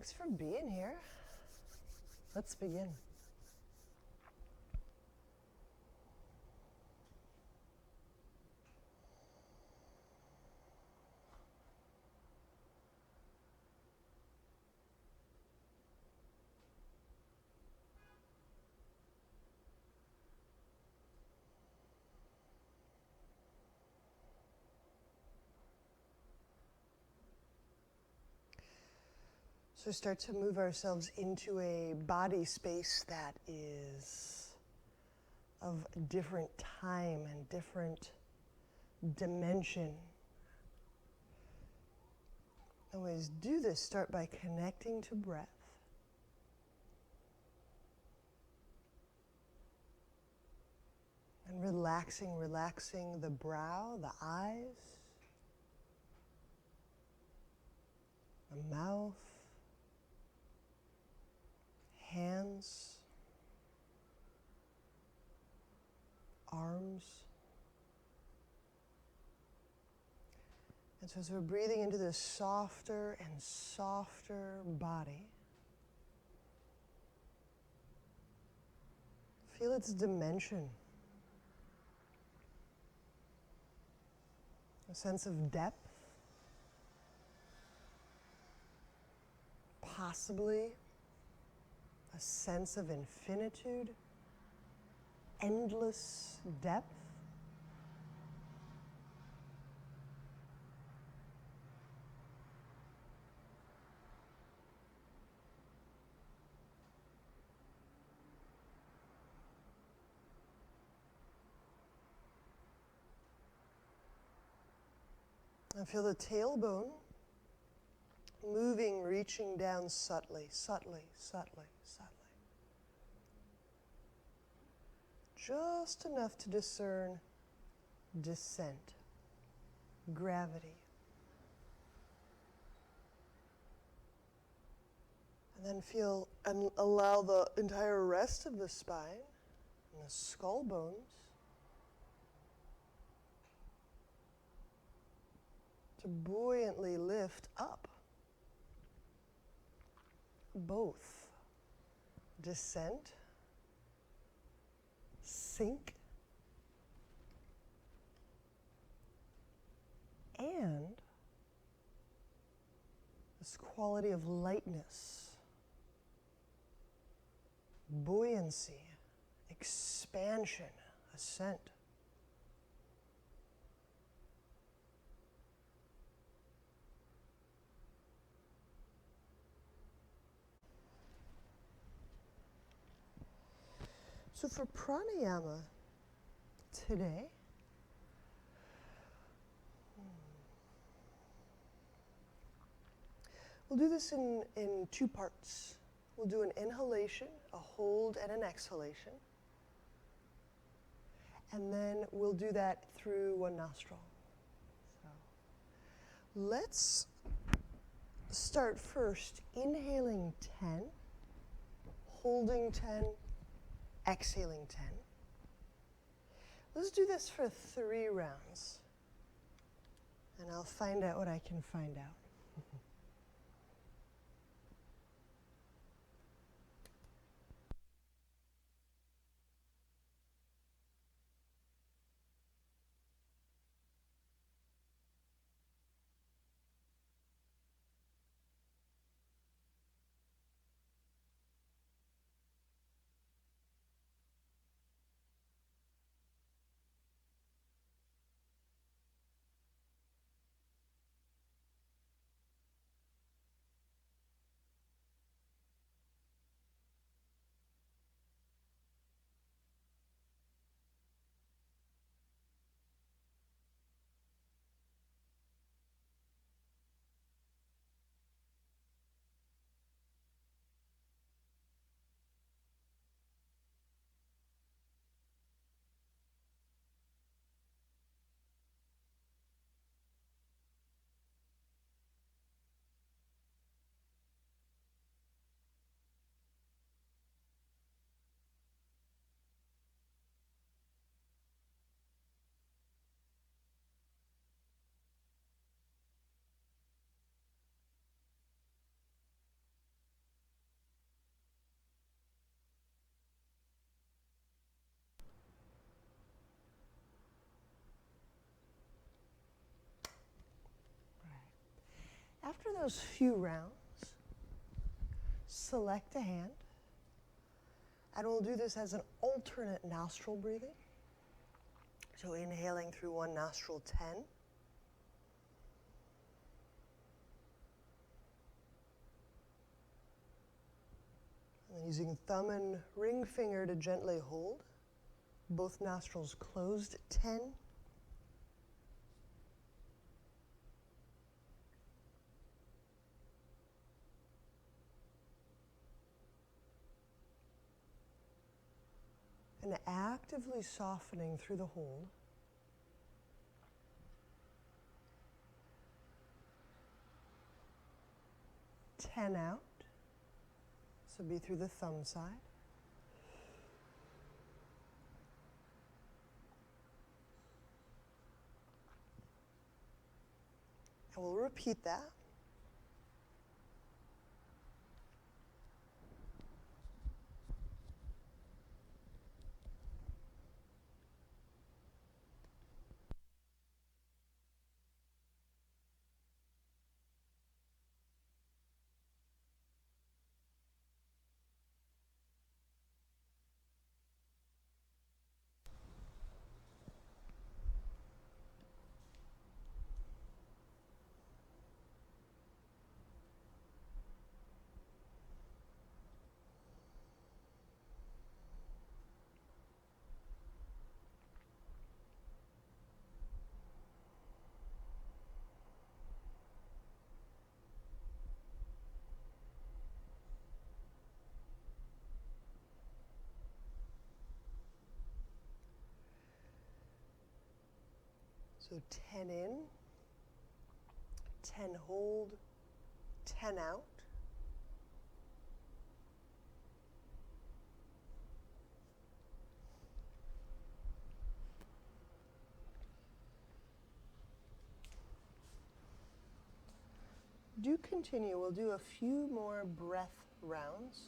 Thanks for being here. Let's begin. So start to move ourselves into a body space that is of different time and different dimension. Always do this. Start by connecting to breath. And relaxing the brow, the eyes, the mouth, hands, arms. And so as we're breathing into this softer and softer body, feel its dimension. A sense of depth, possibly a sense of infinitude, endless depth. And feel the tailbone moving, reaching down subtly. Just enough to discern descent, gravity. And then feel and allow the entire rest of the spine and the skull bones to buoyantly lift up. Both descent, sink, and this quality of lightness, buoyancy, expansion, ascent. So for pranayama today, we'll do this in two parts. We'll do an inhalation, a hold, and an exhalation. And then we'll do that through one nostril. So let's start first inhaling 10, holding 10, exhaling 10. Let's do this for 3 rounds. And I'll find out what I can find out. After those few rounds, select a hand, and we'll do this as an alternate nostril breathing. So inhaling through one nostril 10. And then using thumb and ring finger to gently hold. Both nostrils closed 10. And actively softening through the hold. Ten out. So be through the thumb side. And we'll repeat that. So 10 in, 10 hold, 10 out. Do continue. We'll do a few more breath rounds.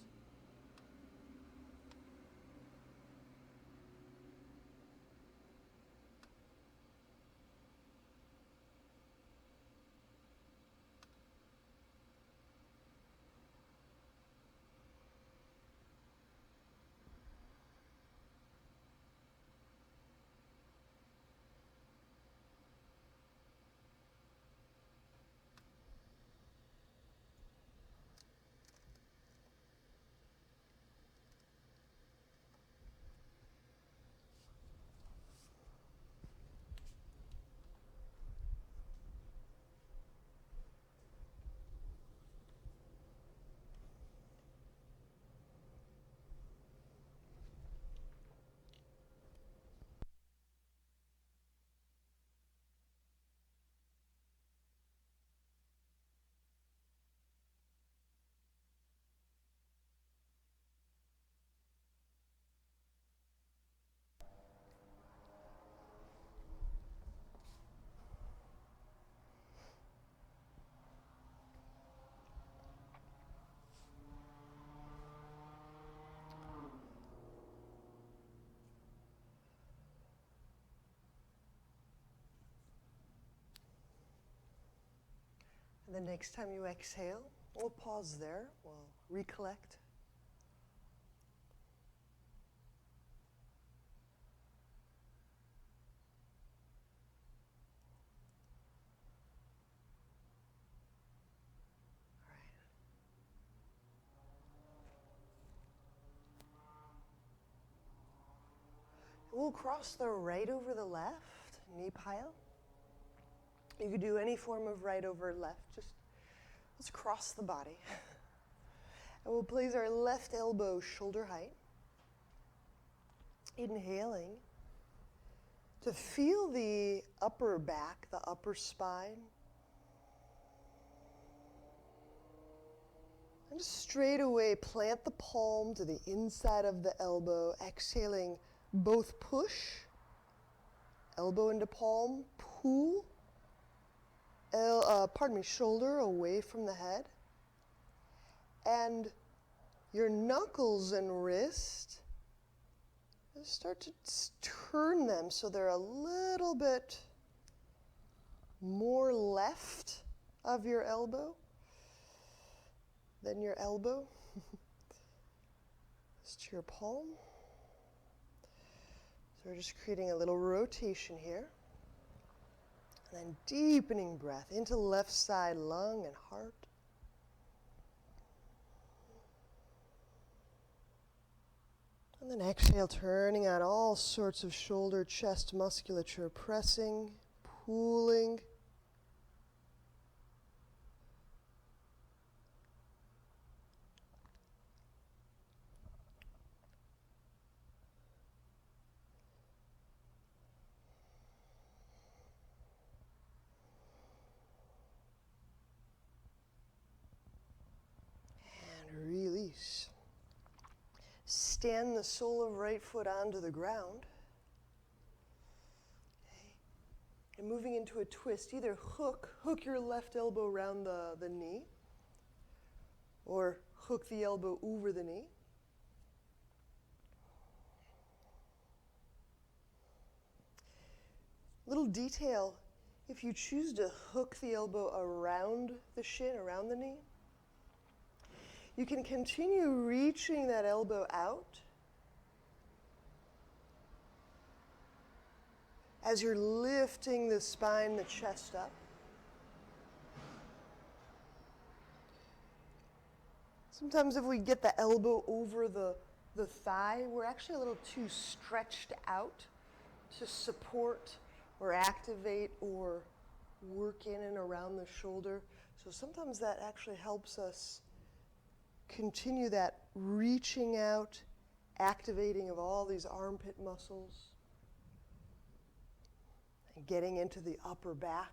And the next time you exhale, we'll pause there, we'll recollect. All right. We'll cross the right over the left, knee pile. You could do any form of right over left, just let's cross the body. And we'll place our left elbow shoulder height. Inhaling to feel the upper back, the upper spine. And just straight away plant the palm to the inside of the elbow, exhaling both push, elbow into palm, pull, shoulder away from the head. And your knuckles and wrist, start to turn them so they're a little bit more left of your elbow, then your elbow, to your palm. So we're just creating a little rotation here. And then deepening breath into left side lung and heart. And then exhale, turning on all sorts of shoulder, chest musculature, pressing, pulling. And release. Stand the sole of right foot onto the ground. And moving into a twist, either hook your left elbow around the knee, or hook the elbow over the knee. Little detail, if you choose to hook the elbow around the shin, around the knee, you can continue reaching that elbow out as you're lifting the spine, the chest up. Sometimes if we get the elbow over the thigh, we're actually a little too stretched out to support or activate or work in and around the shoulder. So sometimes that actually helps us continue that reaching out, activating of all these armpit muscles, and getting into the upper back.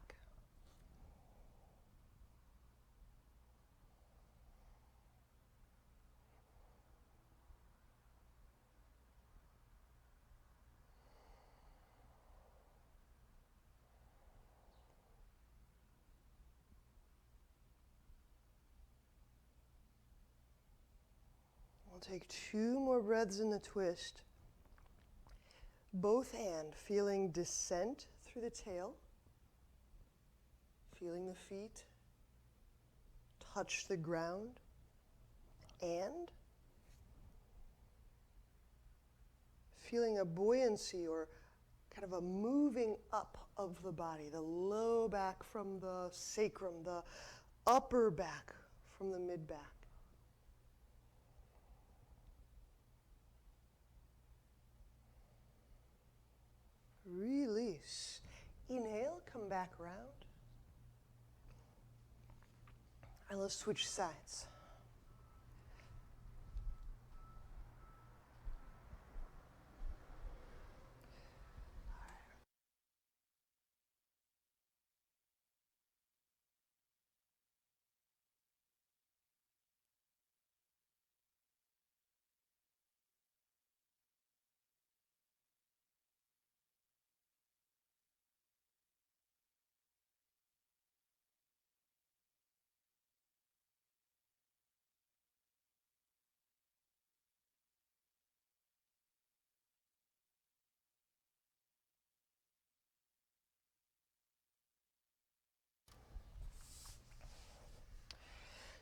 We'll take 2 more breaths in the twist. Both hands feeling descent through the tail, feeling the feet touch the ground, and feeling a buoyancy or kind of a moving up of the body, the low back from the sacrum, the upper back from the mid back. Release. Inhale, come back around. And let's switch sides.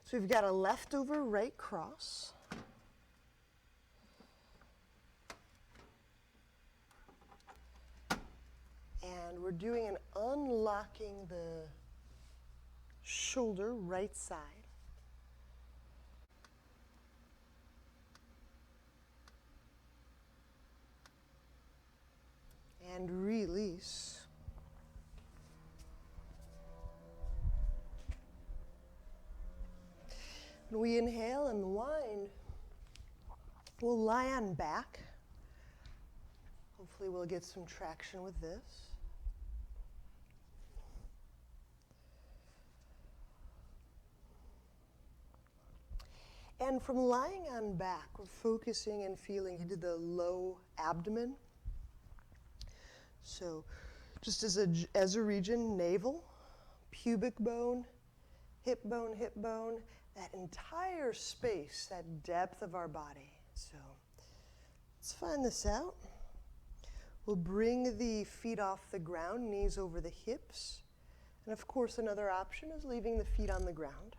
So we've got a leftover right cross. And we're doing an unlocking the shoulder right side. And release. When we inhale and wind, we'll lie on back. Hopefully we'll get some traction with this. And from lying on back, we're focusing and feeling into the low abdomen. So just as a region, navel, pubic bone, hip bone, that entire space, that depth of our body. So let's find this out. We'll bring the feet off the ground, knees over the hips, And of course, another option is leaving the feet on the ground.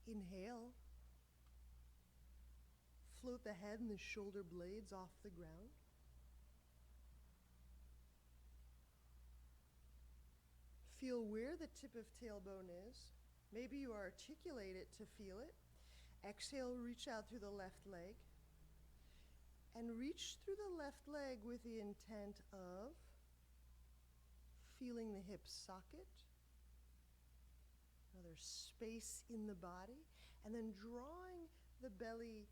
Inhale. Float the head and the shoulder blades off the ground. Feel where the tip of tailbone is. Maybe you articulate it to feel it. Exhale, reach out through the left leg. And reach through the left leg with the intent of feeling the hip socket. Another space in the body. And then drawing the belly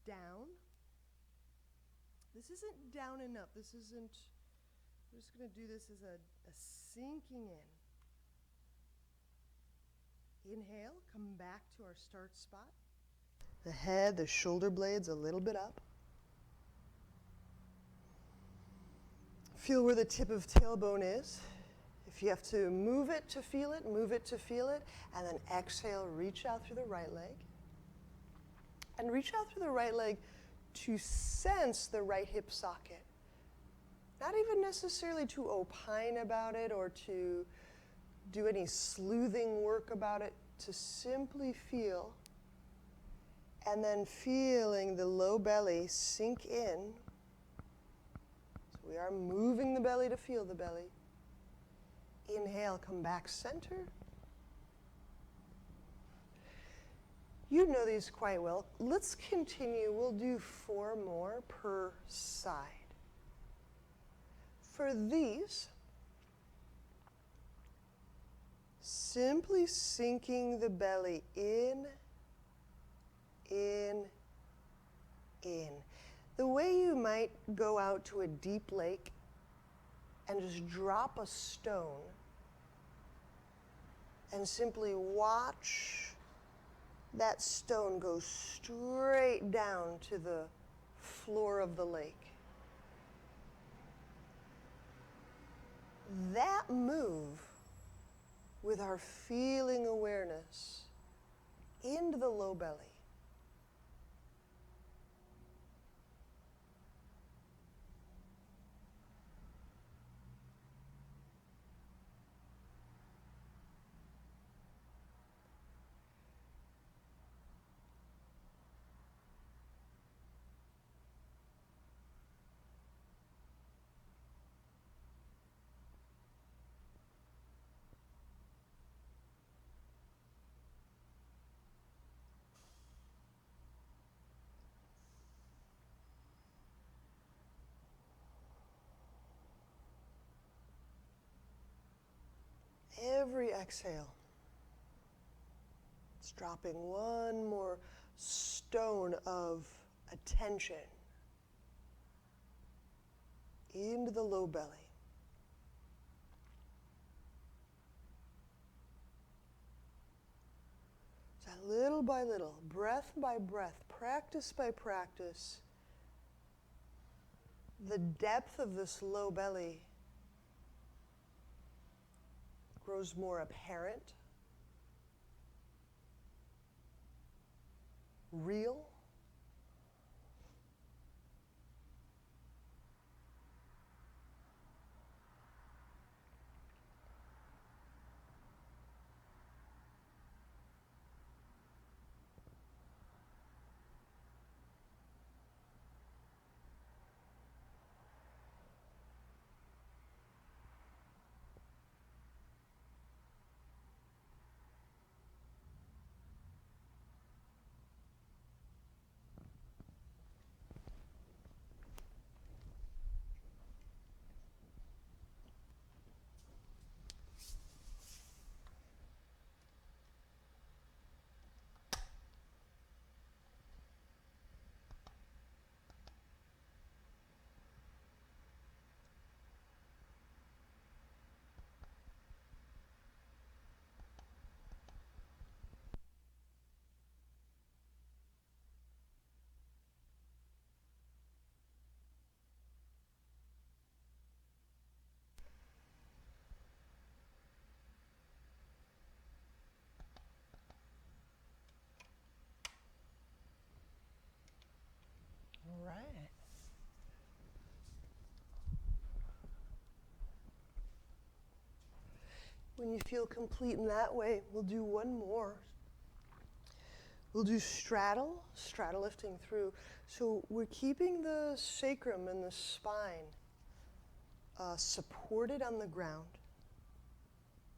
down. This isn't down and up. This isn't, we're just going to do this as a sinking in. Inhale, come back to our start spot. The head, the shoulder blades a little bit up. Feel where the tip of tailbone is. If you have to move it to feel it, move it to feel it. And then exhale, reach out through the right leg. And reach out through the right leg to sense the right hip socket. Not even necessarily to opine about it or to do any sleuthing work about it, to simply feel, and then feeling the low belly sink in. So we are moving the belly to feel the belly. Inhale, come back center. You know these quite well. Let's continue. We'll do 4 more per side. For these, simply sinking the belly in. The way you might go out to a deep lake and just drop a stone and simply watch that stone go straight down to the floor of the lake. That move with our feeling awareness into the low belly. Every exhale, it's dropping one more stone of attention into the low belly. So little by little, breath by breath, practice by practice, the depth of this low belly grows more apparent, real. you feel complete in that way, we'll do one more. We'll do straddle lifting through. So we're keeping the sacrum and the spine supported on the ground.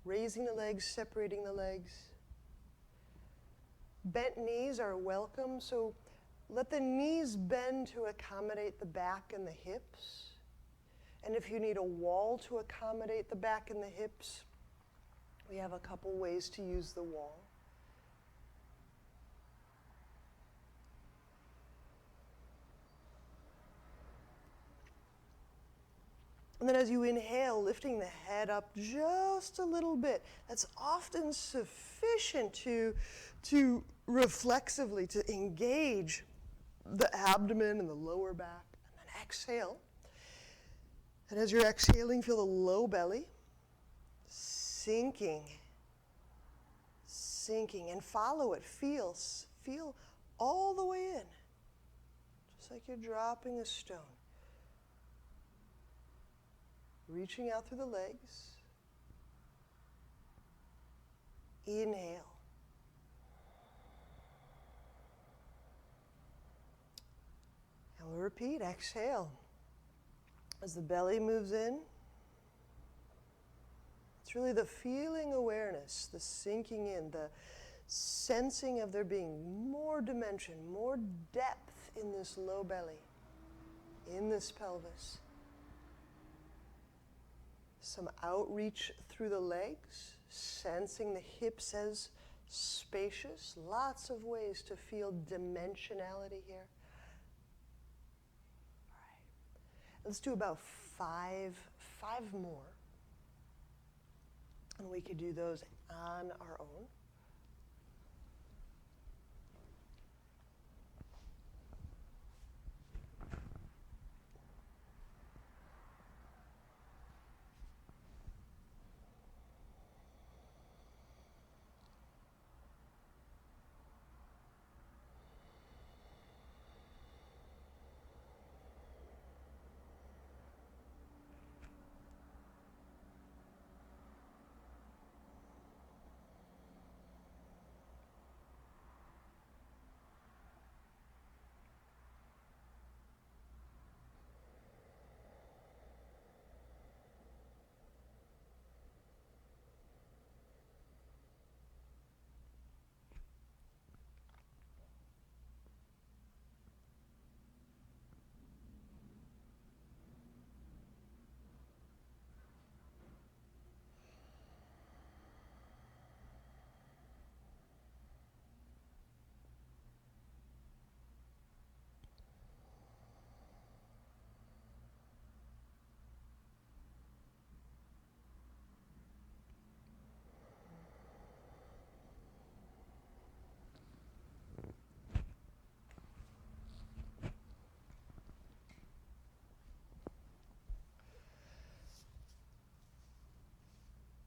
Raising the legs, separating the legs. Bent knees are welcome, so let the knees bend to accommodate the back and the hips. And if you need a wall to accommodate the back and the hips, we have a couple ways to use the wall. And then as you inhale, lifting the head up just a little bit. That's often sufficient to reflexively to engage the abdomen and the lower back. And then exhale. And as you're exhaling, feel the low belly sinking, and follow it. Feel all the way in, just like you're dropping a stone. Reaching out through the legs. Inhale. And we'll repeat, exhale. As the belly moves in, it's really the feeling awareness, the sinking in, the sensing of there being more dimension, more depth in this low belly, in this pelvis. Some outreach through the legs, sensing the hips as spacious. Lots of ways to feel dimensionality here. All right. Let's do about five more. And we could do those on our own.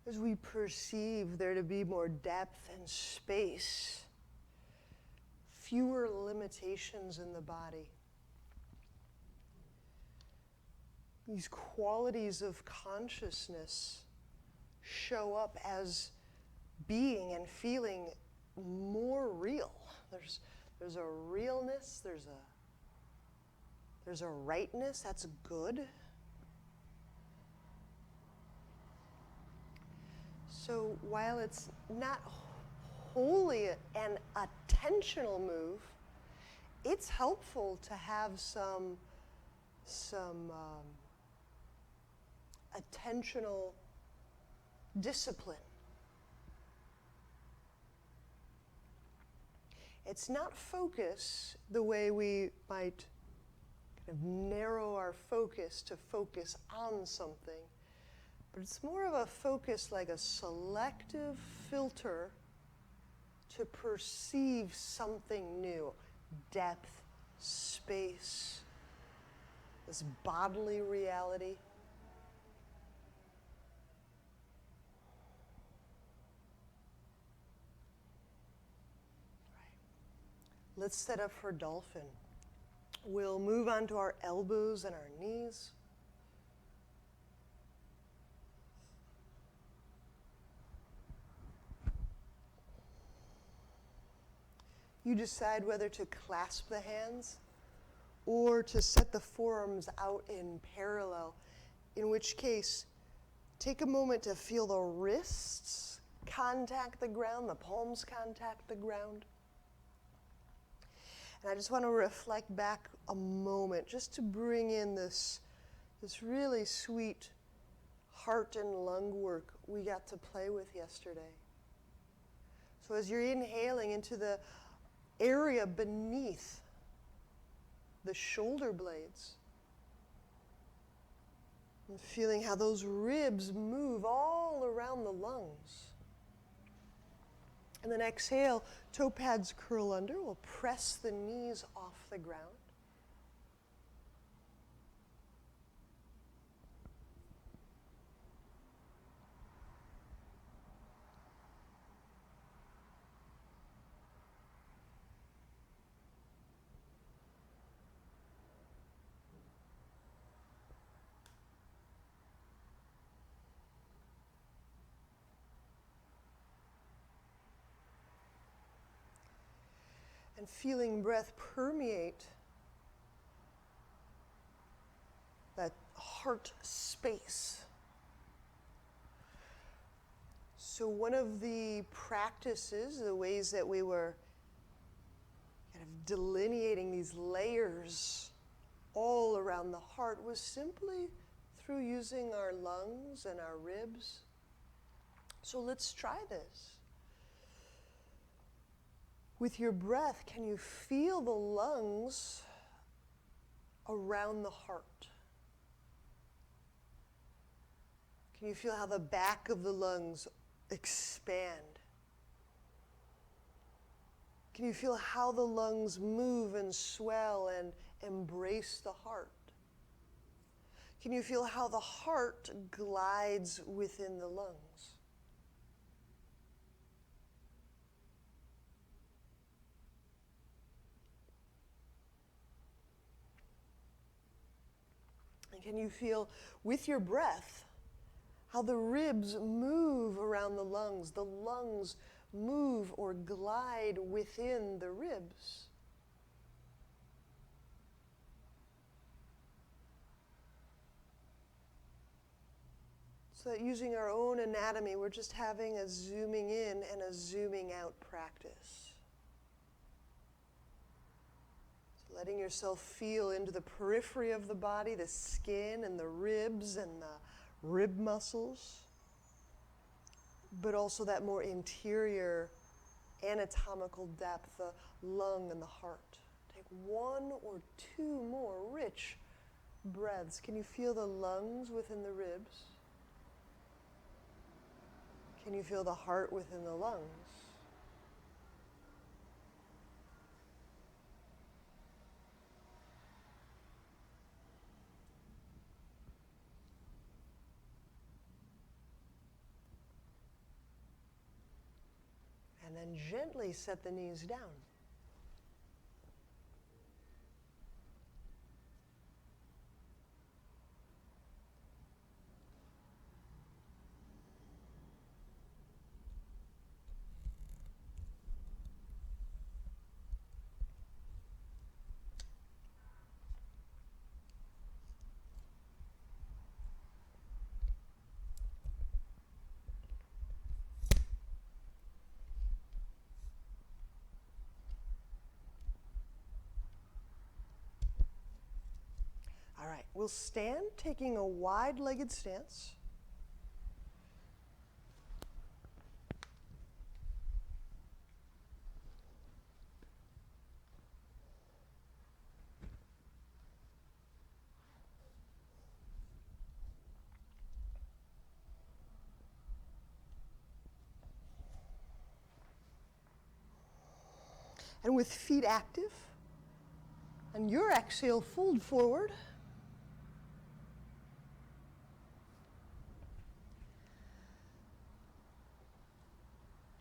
As we perceive there to be more depth and space, fewer limitations in the body. These qualities of consciousness show up as being and feeling more real. There's a realness, there's a rightness, that's good. So while it's not wholly an attentional move, it's helpful to have some attentional discipline. It's not focus the way we might kind of narrow our focus to focus on something. But it's more of a focus like a selective filter to perceive something new. Depth, space, this bodily reality. Right. Let's set up for dolphin. We'll move on to our elbows and our knees. you decide whether to clasp the hands or to set the forearms out in parallel, in which case, take a moment to feel the wrists contact the ground, the palms contact the ground. And I just want to reflect back a moment just to bring in this really sweet heart and lung work we got to play with yesterday. So as you're inhaling into the area beneath the shoulder blades, and feeling how those ribs move all around the lungs. And then exhale, toe pads curl under. We'll press the knees off the ground. And feeling breath permeate that heart space. So one of the practices, the ways that we were kind of delineating these layers all around the heart, was simply through using our lungs and our ribs. So let's try this. With your breath, can you feel the lungs around the heart? Can you feel how the back of the lungs expand? Can you feel how the lungs move and swell and embrace the heart? Can you feel how the heart glides within the lungs? Can you feel, with your breath, how the ribs move around the lungs move or glide within the ribs? So that using our own anatomy, we're just having a zooming in and a zooming out practice. Letting yourself feel into the periphery of the body, the skin and the ribs and the rib muscles, but also that more interior anatomical depth, the lung and the heart. Take one or two more rich breaths. Can you feel the lungs within the ribs? Can you feel the heart within the lungs? And then gently set the knees down. All right, we'll stand, taking a wide-legged stance. And with feet active, and your exhale, fold forward.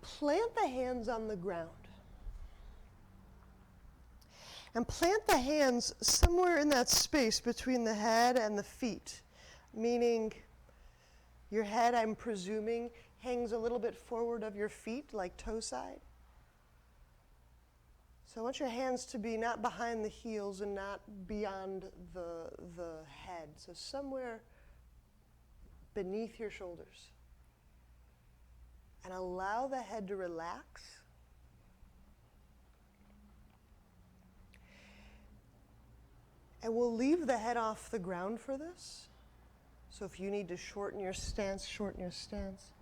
Plant the hands on the ground. And plant the hands somewhere in that space between the head and the feet, meaning your head, I'm presuming, hangs a little bit forward of your feet, like toe side. So I want your hands to be not behind the heels and not beyond the head. So somewhere beneath your shoulders. And allow the head to relax. And we'll leave the head off the ground for this. So if you need to shorten your stance, shorten your stance.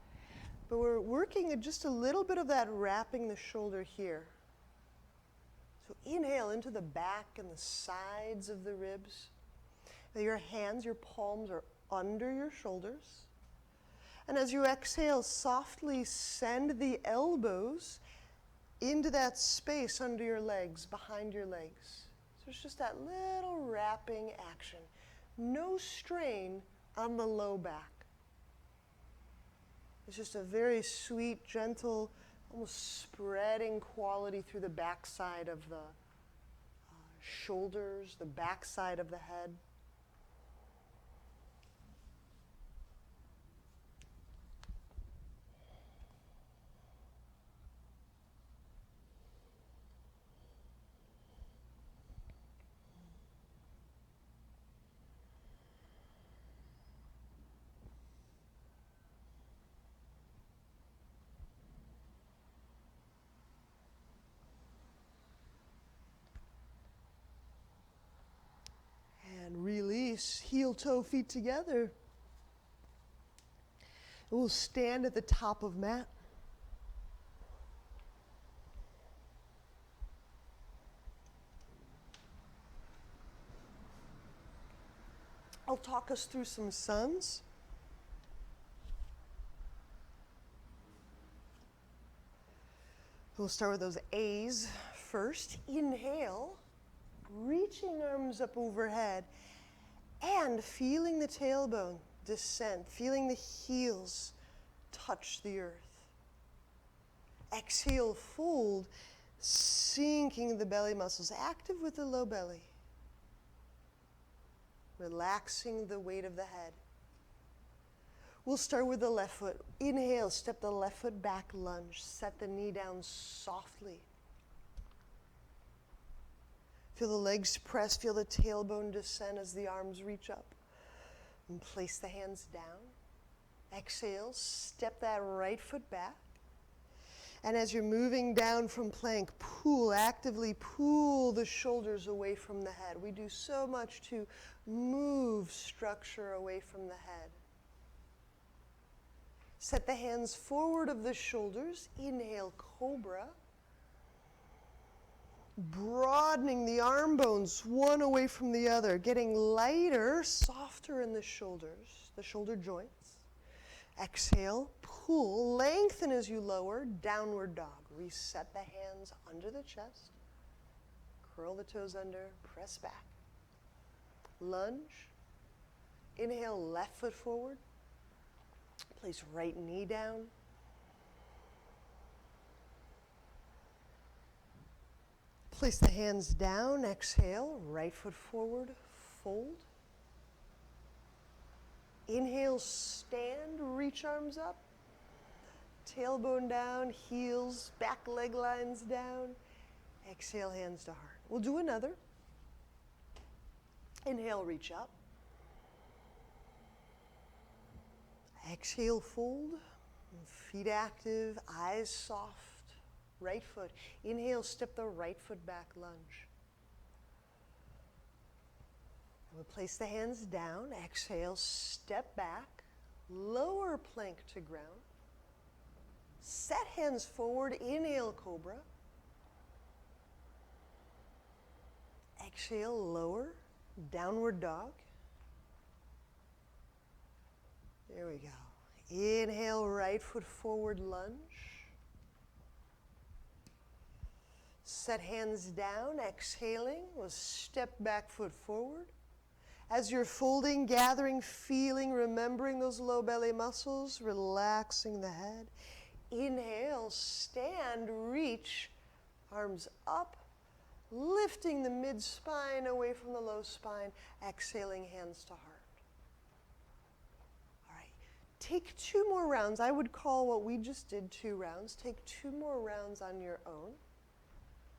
But we're working at just a little bit of that wrapping the shoulder here. So inhale into the back and the sides of the ribs. Now your hands, your palms are under your shoulders. And as you exhale, softly send the elbows into that space under your legs, behind your legs. So it's just that little wrapping action. No strain on the low back. It's just a very sweet, gentle, almost spreading quality through the backside of the shoulders, the backside of the head. And release, heel, toe, feet together. We'll stand at the top of mat. I'll talk us through some suns. We'll start with those A's first. Inhale, reaching arms up overhead and feeling the tailbone descend, feeling the heels touch the earth. Exhale, fold, sinking the belly muscles, active with the low belly. Relaxing the weight of the head. We'll start with the left foot. Inhale, step the left foot back, lunge. Set the knee down softly. Feel the legs press, feel the tailbone descend as the arms reach up. And place the hands down. Exhale, step that right foot back. And as you're moving down from plank, actively pull the shoulders away from the head. We do so much to move structure away from the head. Set the hands forward of the shoulders. Inhale, cobra. Broadening the arm bones one away from the other, getting lighter, softer in the shoulders, the shoulder joints. Exhale, pull, lengthen as you lower, downward dog. Reset the hands under the chest. Curl the toes under, press back. Lunge. Inhale, left foot forward. Place right knee down. Place the hands down, exhale, right foot forward, fold. Inhale, stand, reach arms up. Tailbone down, heels, back leg lines down. Exhale, hands to heart. We'll do another. Inhale, reach up. Exhale, fold. Feet active, eyes soft. Right foot. Inhale, step the right foot back, lunge. We'll place the hands down. Exhale, step back. Lower plank to ground. Set hands forward. Inhale, cobra. Exhale, lower. Downward dog. There we go. Inhale, right foot forward, lunge. Set hands down, exhaling, we'll step back foot forward. As you're folding, gathering, feeling, remembering those low belly muscles, relaxing the head. Inhale, stand, reach, arms up, lifting the mid-spine away from the low spine, exhaling, hands to heart. All right, take 2 more rounds. I would call what we just did 2 rounds. Take 2 more rounds on your own.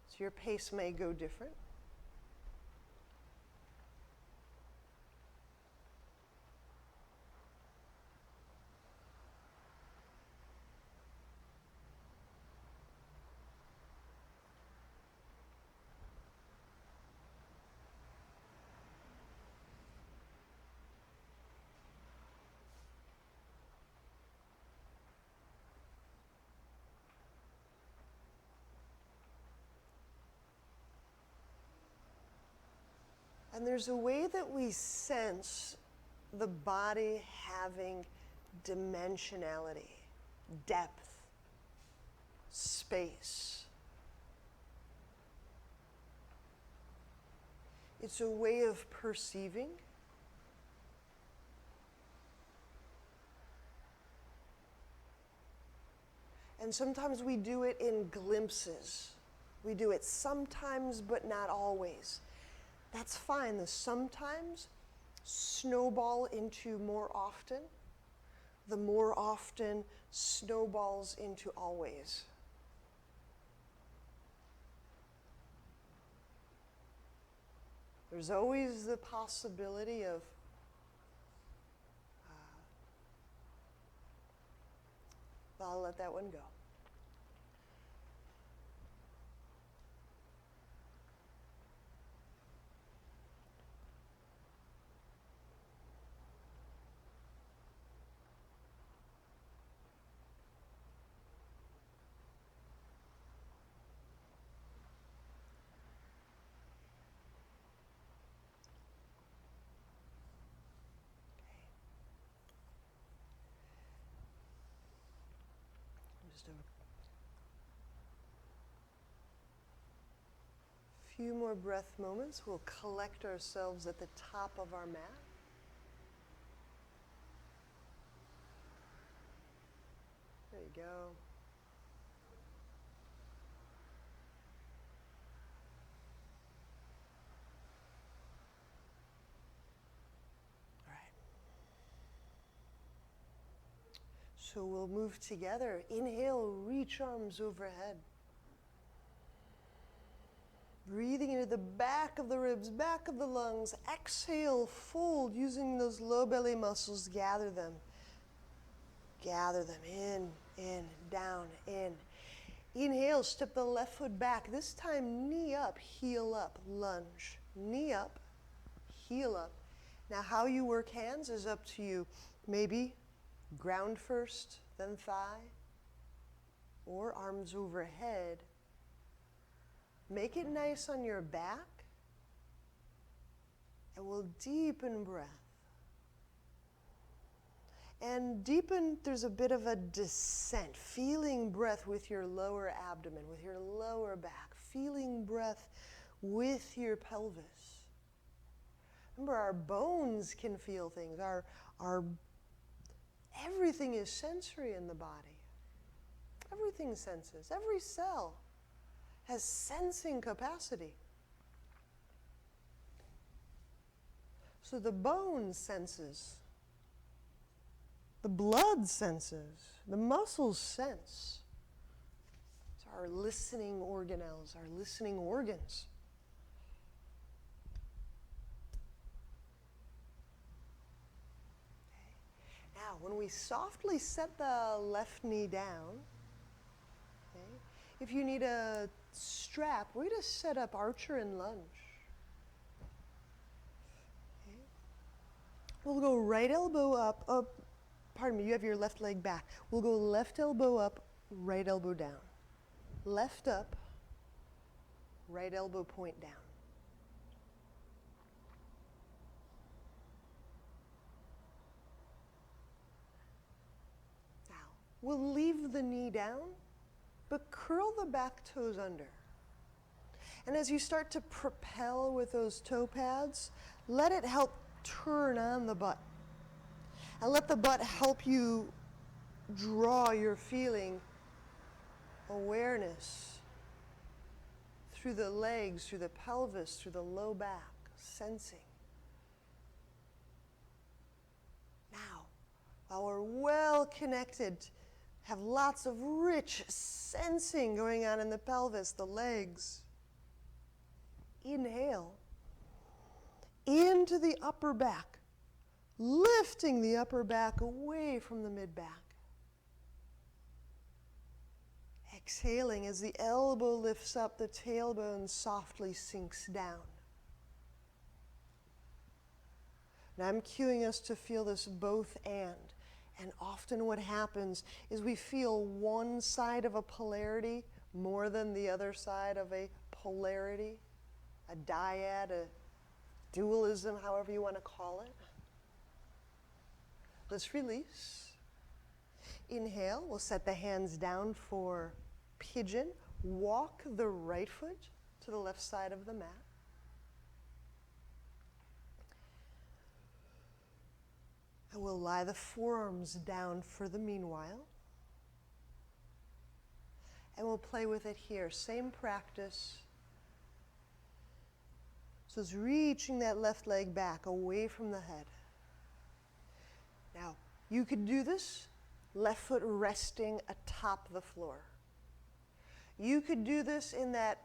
So your pace may go different. And there's a way that we sense the body having dimensionality, depth, space. It's a way of perceiving. And sometimes we do it in glimpses. We do it sometimes, but not always. That's fine. The sometimes snowball into more often. The more often snowballs into always. There's always the possibility of I'll let that one go. Just a few more breath moments. We'll collect ourselves at the top of our mat. There you go. All right. So we'll move together. Inhale, reach arms overhead. Breathing into the back of the ribs, back of the lungs. Exhale, fold, using those low belly muscles, gather them. Gather them in, down, in. Inhale, step the left foot back. This time, knee up, heel up, lunge. Knee up, heel up. Now, how you work hands is up to you. Maybe ground first, then thigh, or arms overhead. Make it nice on your back, and we'll deepen breath. And deepen, there's a bit of a descent, feeling breath with your lower abdomen, with your lower back, feeling breath with your pelvis. Remember, our bones can feel things. Everything is sensory in the body. Everything senses. Every cell has sensing capacity. So the bone senses. The blood senses. The muscles sense. It's our listening organelles, our listening organs. Okay. Now, when we softly set the left knee down, okay, if you need a strap, we're going to set up archer and lunge. Okay. We'll go right elbow up. Pardon me, you have your left leg back. We'll go left elbow up, right elbow down. Left up, right elbow point down. Now, we'll leave the knee down, but curl the back toes under. And as you start to propel with those toe pads, let it help turn on the butt. And let the butt help you draw your feeling awareness through the legs, through the pelvis, through the low back, sensing. Now, while we're well connected, have lots of rich sensing going on in the pelvis, the legs. Inhale into the upper back, lifting the upper back away from the mid-back. Exhaling as the elbow lifts up, the tailbone softly sinks down. Now I'm cueing us to feel this both and. And often what happens is we feel one side of a polarity more than the other side of a polarity, a dyad, a dualism, however you want to call it. Let's release. Inhale, we'll set the hands down for pigeon. Walk the right foot to the left side of the mat. And we'll lie the forearms down for the meanwhile. And we'll play with it here. Same practice. So it's reaching that left leg back away from the head. Now, you could do this, left foot resting atop the floor. You could do this in that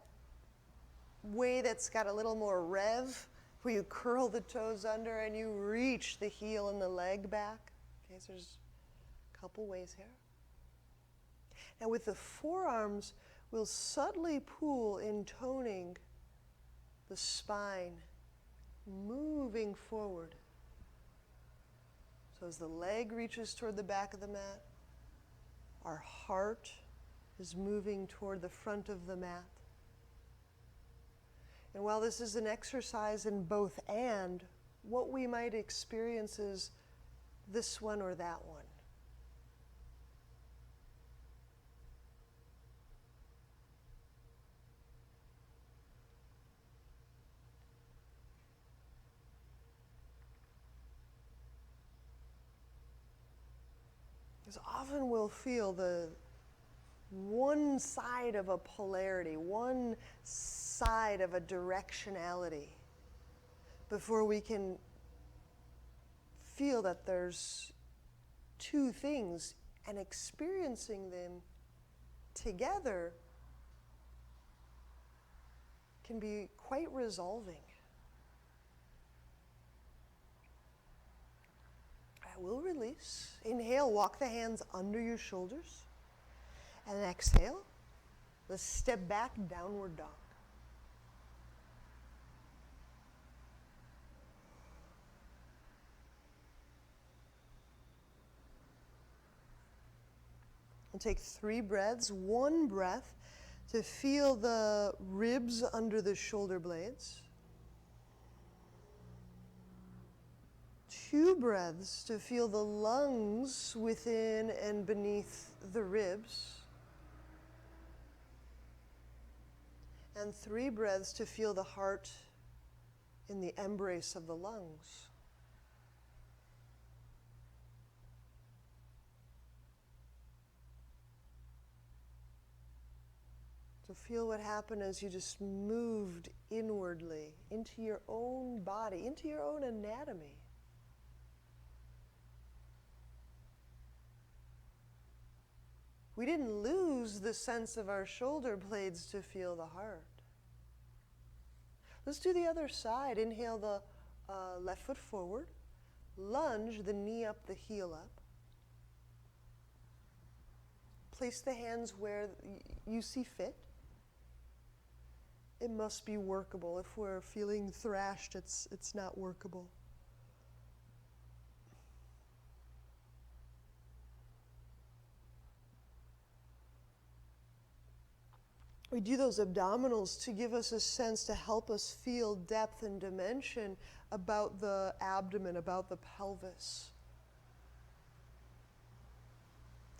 way that's got a little more rev, where you curl the toes under and you reach the heel and the leg back. Okay, so there's a couple ways here. Now with the forearms, we'll subtly pull, intoning the spine, moving forward. So as the leg reaches toward the back of the mat, our heart is moving toward the front of the mat. And while this is an exercise in both and, what we might experience is this one or that one. Because often we'll feel the one side of a polarity, one side of a directionality, before we can feel that there's two things, and experiencing them together can be quite resolving. I will release. Inhale, walk the hands under your shoulders. And exhale, let's step back, downward dog. And take 3 breaths, 1 breath to feel the ribs under the shoulder blades. 2 breaths to feel the lungs within and beneath the ribs. And 3 breaths to feel the heart in the embrace of the lungs. So feel what happened as you just moved inwardly into your own body, into your own anatomy. We didn't lose the sense of our shoulder blades to feel the heart. Let's do the other side. Inhale the left foot forward. Lunge the knee up, the heel up. Place the hands where you see fit. It must be workable. If we're feeling thrashed, it's not workable. We do those abdominals to give us a sense, to help us feel depth and dimension about the abdomen, about the pelvis.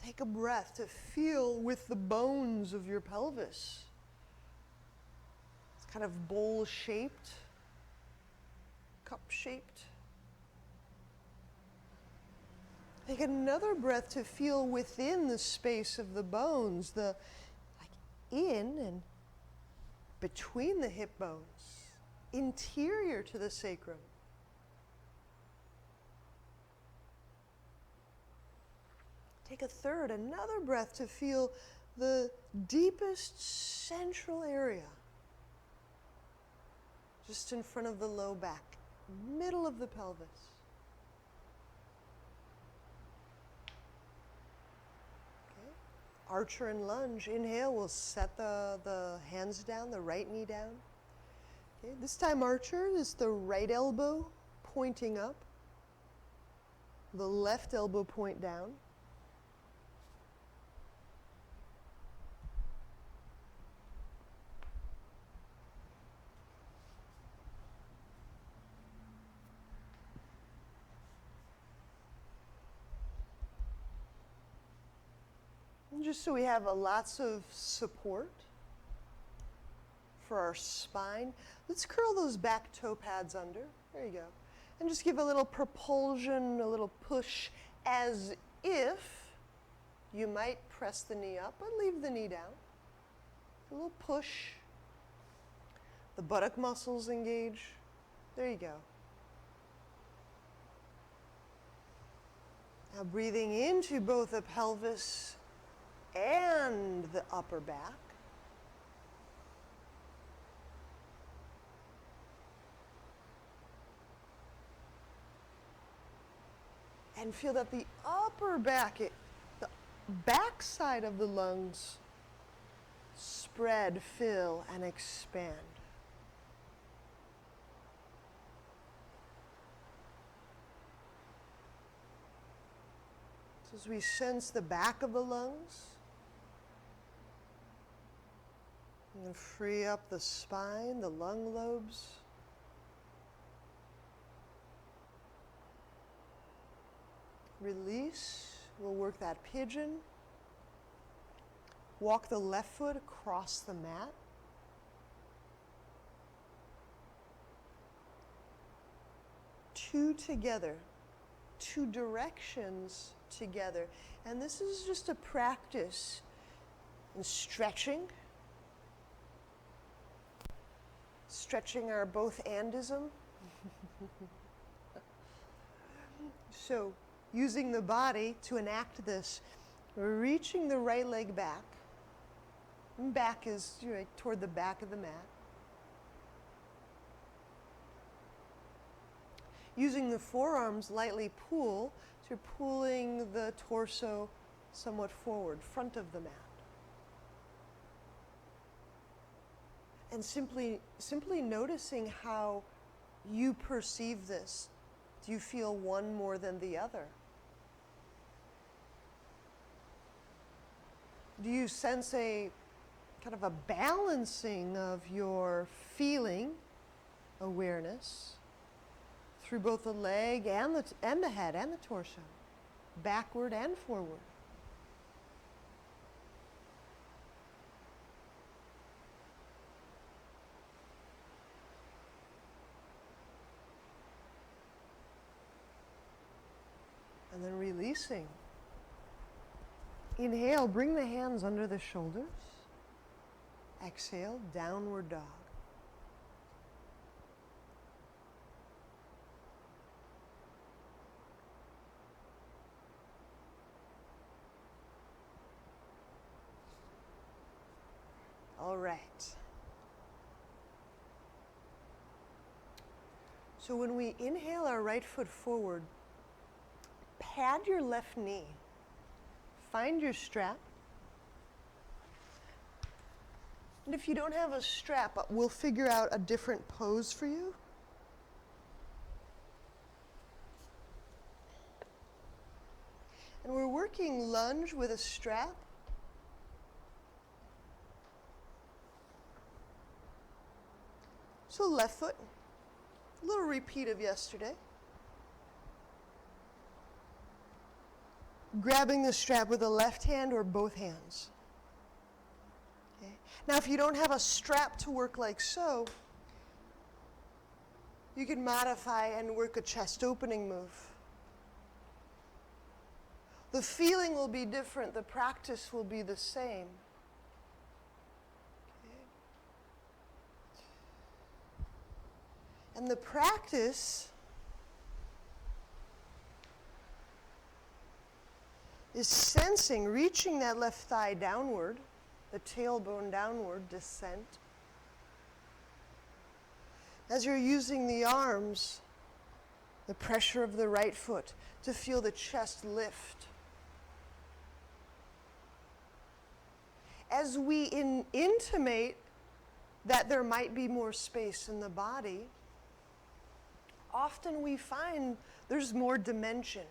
Take a breath to feel with the bones of your pelvis. It's kind of bowl-shaped, cup-shaped. Take another breath to feel within the space of the bones, the in and between the hip bones, interior to the sacrum. Take a third, another breath to feel the deepest central area. just in front of the low back, middle of the pelvis. Okay. Archer and lunge. Inhale, we'll set the hands down, the right knee down. Okay. This time archer is the right elbow pointing up, the left elbow point down. Just so we have lots of support for our spine. Let's curl those back toe pads under. There you go. And just give a little propulsion, a little push, as if you might press the knee up, but leave the knee down. A little push. The buttock muscles engage. There you go. Now breathing into both the pelvis and the upper back. And feel that the upper back, the back side of the lungs spread, fill, and expand. So as we sense the back of the lungs, and free up the spine, the lung lobes. Release. We'll work that pigeon. Walk the left foot across the mat. Two together. Two directions together. And this is just a practice in stretching. Stretching our both-andism. So, using the body to enact this, we're reaching the right leg back. And back is toward the back of the mat. Using the forearms, lightly pull, so you're pulling the torso somewhat forward, front of the mat. And simply noticing how you perceive this. Do you feel one more than the other? Do you sense a kind of a balancing of your feeling awareness through both the leg and the head and the torso, backward and forward? And then releasing. Inhale, bring the hands under the shoulders. Exhale, downward dog. All right. So when we inhale our right foot forward, pad your left knee. Find your strap. And if you don't have a strap, we'll figure out a different pose for you. And we're working lunge with a strap. So left foot, a little repeat of yesterday. Grabbing the strap with the left hand or both hands. Okay. Now if you don't have a strap to work like so, you can modify and work a chest opening move. The feeling will be different, the practice will be the same. Okay. And the practice is sensing, reaching that left thigh downward, the tailbone downward, descent. As you're using the arms, the pressure of the right foot, to feel the chest lift. As we intimate that there might be more space in the body, often we find there's more dimension.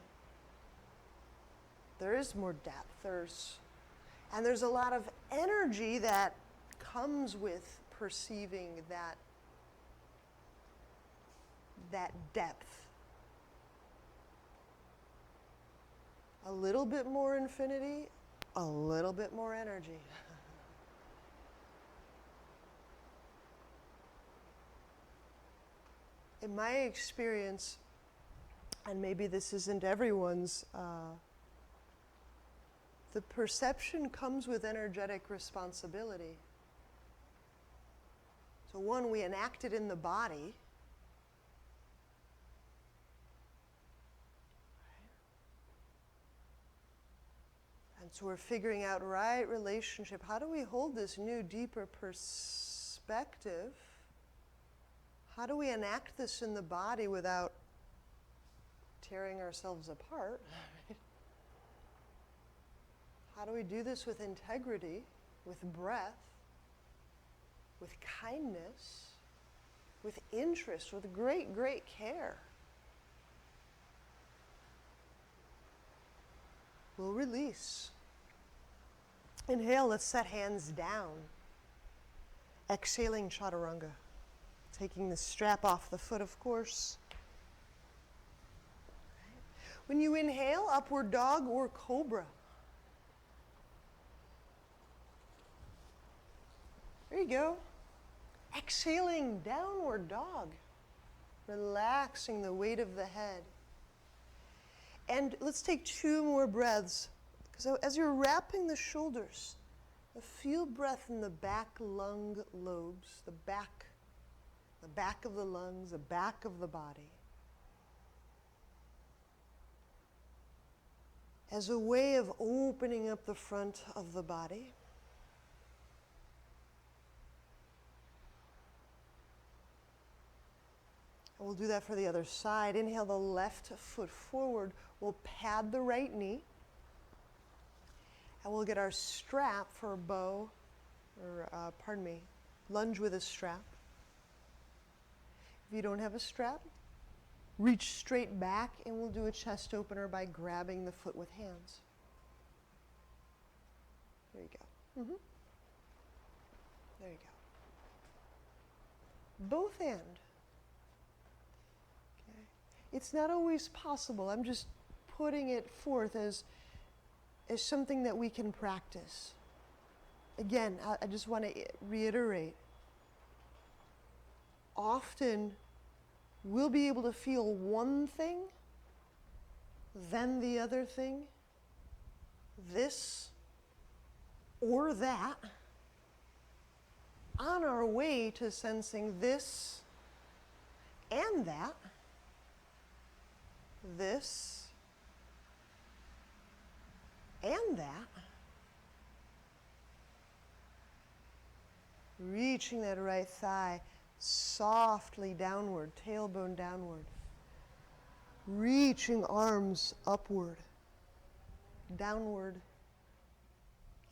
There is more depth. And there's a lot of energy that comes with perceiving that depth. A little bit more infinity, a little bit more energy. In my experience, and maybe this isn't everyone's, the perception comes with energetic responsibility. So one, we enact it in the body. And so we're figuring out right relationship. How do we hold this new, deeper perspective? How do we enact this in the body without tearing ourselves apart? How do we do this with integrity, with breath, with kindness, with interest, with great, great care? We'll release. Inhale, let's set hands down. Exhaling chaturanga. Taking the strap off the foot, of course. When you inhale, upward dog or cobra. There you go. Exhaling, downward dog. Relaxing the weight of the head. And let's take 2 more breaths. Because as you're wrapping the shoulders, feel breath in the back lung lobes, the back of the lungs, the back of the body. As a way of opening up the front of the body. And we'll do that for the other side. Inhale the left foot forward. We'll pad the right knee. And we'll get our strap for a bow, or lunge with a strap. If you don't have a strap, reach straight back and we'll do a chest opener by grabbing the foot with hands. There you go. Mm-hmm. There you go. Both hand. Okay. It's not always possible. I'm just putting it forth as something that we can practice. Again, I just want to reiterate. Often, we'll be able to feel one thing, then the other thing, this or that, on our way to sensing this and that, this and that, reaching that right thigh softly downward, tailbone downward, reaching arms upward, downward,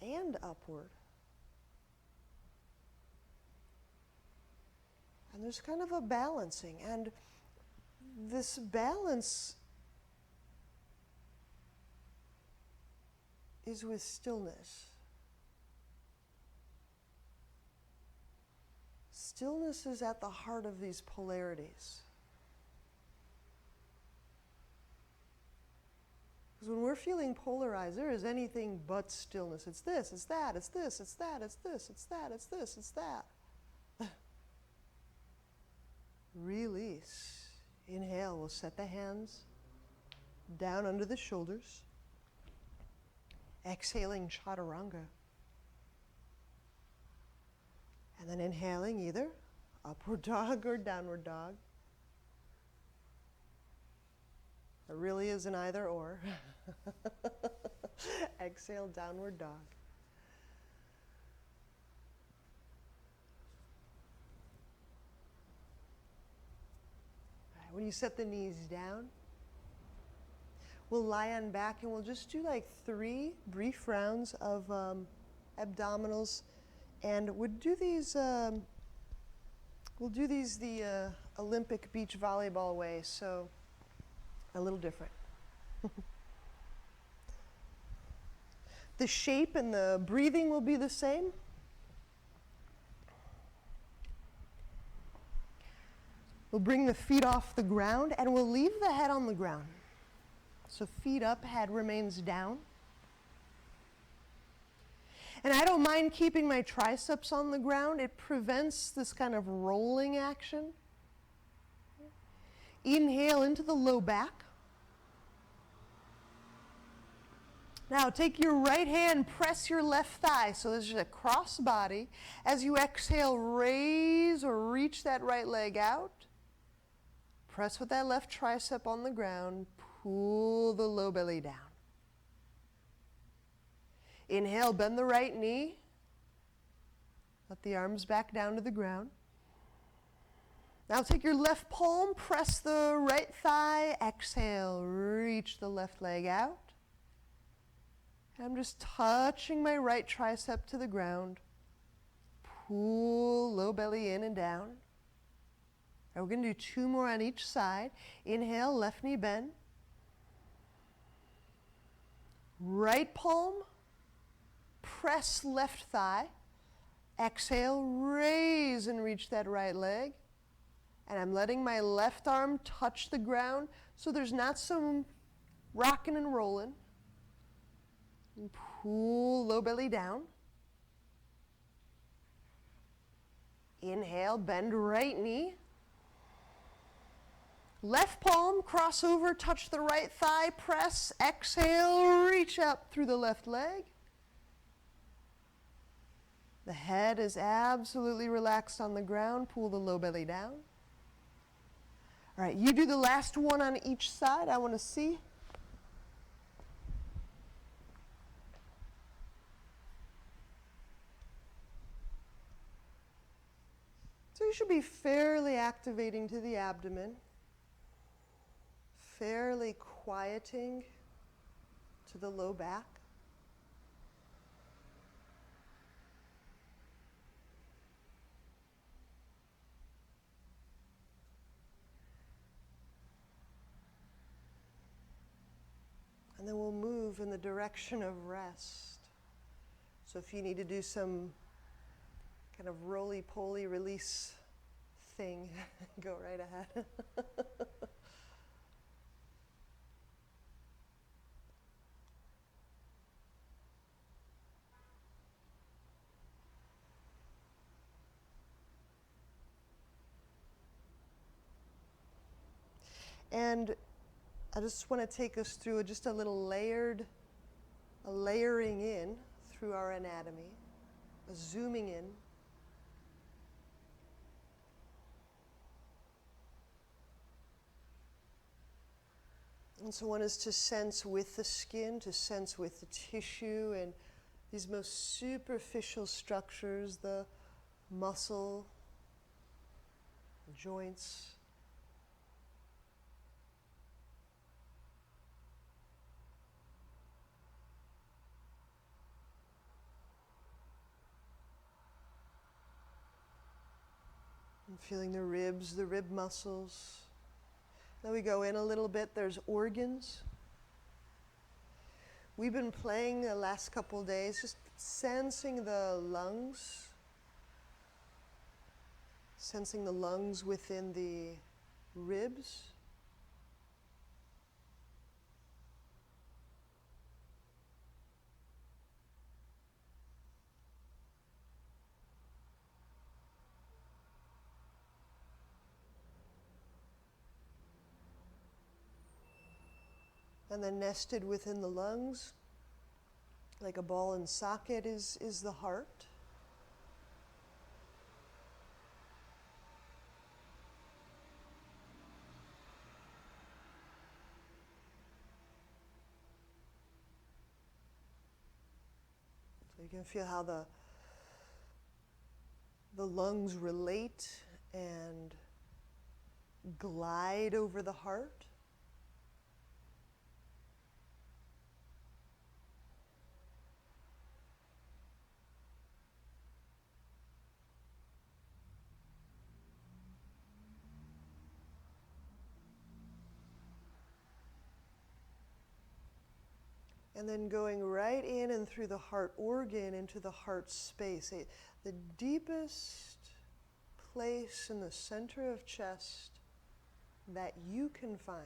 and upward. And there's kind of a balancing, and this balance is with stillness. Stillness is at the heart of these polarities. Because when we're feeling polarized, there is anything but stillness. It's this, it's that, it's this, it's that, it's this, it's that, it's this, it's that. Release. Inhale, we'll set the hands down under the shoulders. Exhaling chaturanga. And then inhaling either upward dog or downward dog. There really is an either or. Exhale, downward dog. When you set the knees down, we'll lie on back and we'll just do like 3 brief rounds of abdominals, and we'll do these the Olympic beach volleyball way, so a little different. The shape and the breathing will be the same. We'll bring the feet off the ground and we'll leave the head on the ground. So feet up, head remains down. And I don't mind keeping my triceps on the ground. It prevents this kind of rolling action. Inhale into the low back. Now take your right hand, press your left thigh. So this is a cross body. As you exhale, raise or reach that right leg out. Press with that left tricep on the ground. Pull the low belly down. Inhale, bend the right knee. Let the arms back down to the ground. Now take your left palm, press the right thigh. Exhale, reach the left leg out. I'm just touching my right tricep to the ground. Pull low belly in and down. Now we're going to do 2 more on each side. Inhale, left knee bend. Right palm, press left thigh. Exhale, raise and reach that right leg. And I'm letting my left arm touch the ground so there's not some rocking and rolling. And pull low belly down. Inhale, bend right knee. Left palm, cross over, touch the right thigh, press, exhale, reach up through the left leg. The head is absolutely relaxed on the ground. Pull the low belly down. All right, you do the last one on each side. I want to see. So you should be fairly activating to the abdomen, fairly quieting to the low back. And then we'll move in the direction of rest. So if you need to do some kind of roly-poly release thing, go right ahead. And I just want to take us through just a little layering in through our anatomy, a zooming in. And so one is to sense with the skin, to sense with the tissue and these most superficial structures, the muscle, the joints. And feeling the ribs, the rib muscles. Then we go in a little bit, there's organs. We've been playing the last couple days, just sensing the lungs. Sensing the lungs within the ribs. And then nested within the lungs, like a ball and socket, is the heart. So you can feel how the lungs relate and glide over the heart. And then going right in and through the heart organ into the heart space, the deepest place in the center of chest that you can find.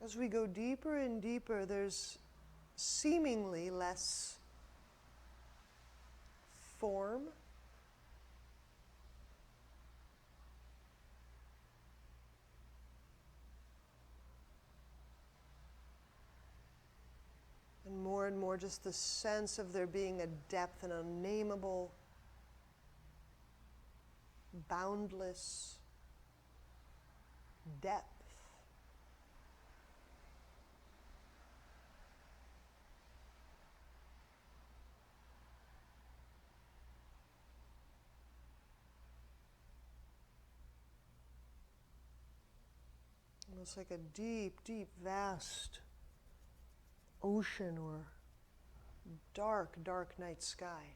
As we go deeper and deeper, there's seemingly less form. And more just the sense of there being a depth, an unnameable, boundless depth. Almost like a deep, deep, vast ocean or dark, dark night sky.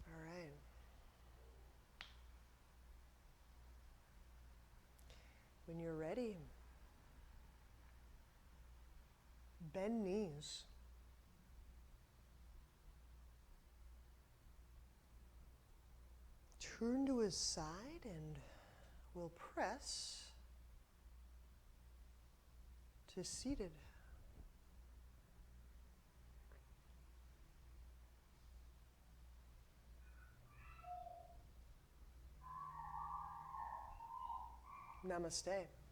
All right. When you're ready, bend knees. Turn to his side and we'll press to seated. Namaste.